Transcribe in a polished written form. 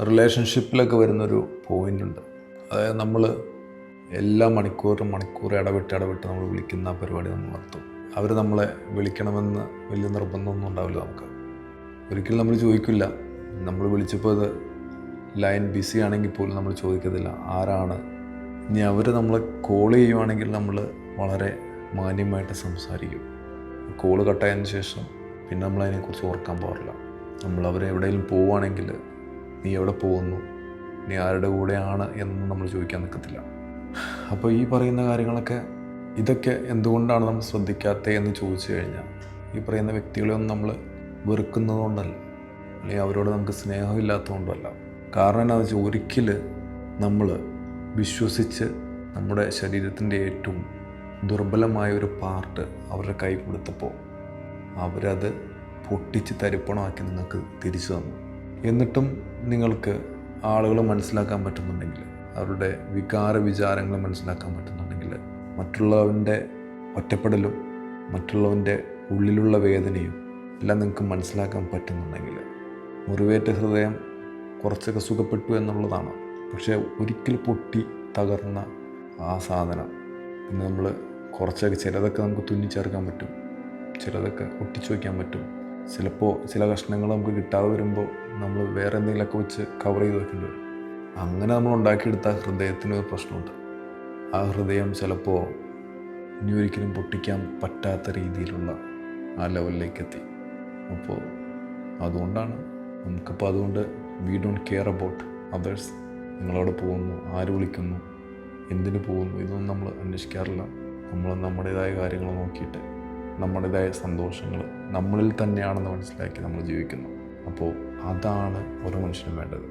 റിലേഷൻഷിപ്പിലൊക്കെ വരുന്നൊരു പോയിൻ്റുണ്ട്. അതായത് നമ്മൾ എല്ലാ മണിക്കൂർ ഇടവിട്ട് നമ്മൾ വിളിക്കുന്ന ആ പരിപാടി നമ്മൾ നടത്തും. അവർ നമ്മളെ വിളിക്കണമെന്ന് വലിയ നിർബന്ധമൊന്നും ഉണ്ടാവില്ല നമുക്ക്. ഒരിക്കലും നമ്മൾ ചോദിക്കില്ല. നമ്മൾ വിളിച്ചപ്പോൾ ഇത് ലൈൻ ബിസി ആണെങ്കിൽ പോലും നമ്മൾ ചോദിക്കത്തില്ല ആരാണ്. ഇനി അവർ നമ്മളെ കോൾ ചെയ്യുവാണെങ്കിൽ നമ്മൾ വളരെ മാന്യമായിട്ട് സംസാരിക്കും. കോള് കട്ടായതിന് ശേഷം പിന്നെ നമ്മളതിനെക്കുറിച്ച് ഓർക്കാൻ പാടില്ല. നമ്മൾ അവരെ എവിടെയെങ്കിലും പോവുകയാണെങ്കിൽ നീ എവിടെ പോകുന്നു, നീ ആരുടെ കൂടെയാണ് എന്ന് നമ്മൾ ചോദിക്കാൻ നിൽക്കത്തില്ല. അപ്പോൾ ഈ പറയുന്ന കാര്യങ്ങളൊക്കെ ഇതൊക്കെ എന്തുകൊണ്ടാണ് നമ്മൾ ശ്രദ്ധിക്കാത്തത് എന്ന് ചോദിച്ചു കഴിഞ്ഞാൽ ഈ പറയുന്ന വ്യക്തികളെയൊന്നും നമ്മൾ വെറുക്കുന്നതുകൊണ്ടല്ല, അല്ലെങ്കിൽ അവരോട് നമുക്ക് സ്നേഹമില്ലാത്തതുകൊണ്ടല്ല. കാരണം എന്താണെന്ന് വെച്ചാൽ ഒരിക്കൽ നമ്മൾ വിശ്വസിച്ച് നമ്മുടെ ശരീരത്തിൻ്റെ ഏറ്റവും ദുർബലമായ ഒരു പാർട്ട് അവരുടെ കൈ കൊടുത്തപ്പോൾ അവരത് പൊട്ടിച്ച് തരിപ്പണമാക്കി നിങ്ങൾക്ക് തിരിച്ചു തന്നു. എന്നിട്ടും നിങ്ങൾക്ക് ആളുകളെ മനസ്സിലാക്കാൻ പറ്റുന്നുണ്ടെങ്കിൽ, അവരുടെ വിചാരങ്ങൾ മനസ്സിലാക്കാൻ പറ്റുന്നുണ്ടെങ്കിൽ, മറ്റുള്ളവൻ്റെ ഒറ്റപ്പെടലും മറ്റുള്ളവൻ്റെ ഉള്ളിലുള്ള വേദനയും എല്ലാം നിങ്ങൾക്ക് മനസ്സിലാക്കാൻ പറ്റുന്നുണ്ടെങ്കിൽ, മുറിവേറ്റ ഹൃദയം കുറച്ചൊക്കെ സുഖപ്പെട്ടു എന്നുള്ളതാണ്. പക്ഷേ ഒരിക്കൽ പൊട്ടി തകർന്ന ആ സാധനം പിന്നെ നമ്മൾ കുറച്ചൊക്കെ ചിലതൊക്കെ നമുക്ക് തുന്നിച്ചേർക്കാൻ പറ്റും, ചിലതൊക്കെ ഒട്ടിച്ചു വയ്ക്കാൻ പറ്റും. ചിലപ്പോൾ ചില കഷ്ണങ്ങൾ നമുക്ക് കിട്ടാതെ വരുമ്പോൾ നമ്മൾ വേറെ എന്തെങ്കിലുമൊക്കെ വെച്ച് കവർ ചെയ്ത് വെക്കേണ്ടി വരും. അങ്ങനെ നമ്മൾ ഉണ്ടാക്കിയെടുത്ത ഹൃദയത്തിന് ഒരു പ്രശ്നമുണ്ട്. ആ ഹൃദയം ചിലപ്പോൾ ഇനി ഒരിക്കലും പൊട്ടിക്കാൻ പറ്റാത്ത രീതിയിലുള്ള ആ ലെവലിലേക്ക് എത്തി. അപ്പോൾ അതുകൊണ്ടാണ് അതുകൊണ്ട് we don't care about others. നിങ്ങളവിടെ പോകുന്നു, ആര് വിളിക്കുന്നു, എന്തിനു പോകുന്നു, ഇതൊന്നും നമ്മൾ അന്വേഷിക്കാറില്ല. നമ്മൾ നമ്മുടേതായ കാര്യങ്ങൾ നോക്കിയിട്ട് നമ്മുടേതായ സന്തോഷങ്ങൾ നമ്മളിൽ തന്നെയാണെന്ന് മനസ്സിലാക്കി നമ്മൾ ജീവിക്കുന്നു. അപ്പോൾ അതാണ് ഓരോ മനുഷ്യനും വേണ്ടത്.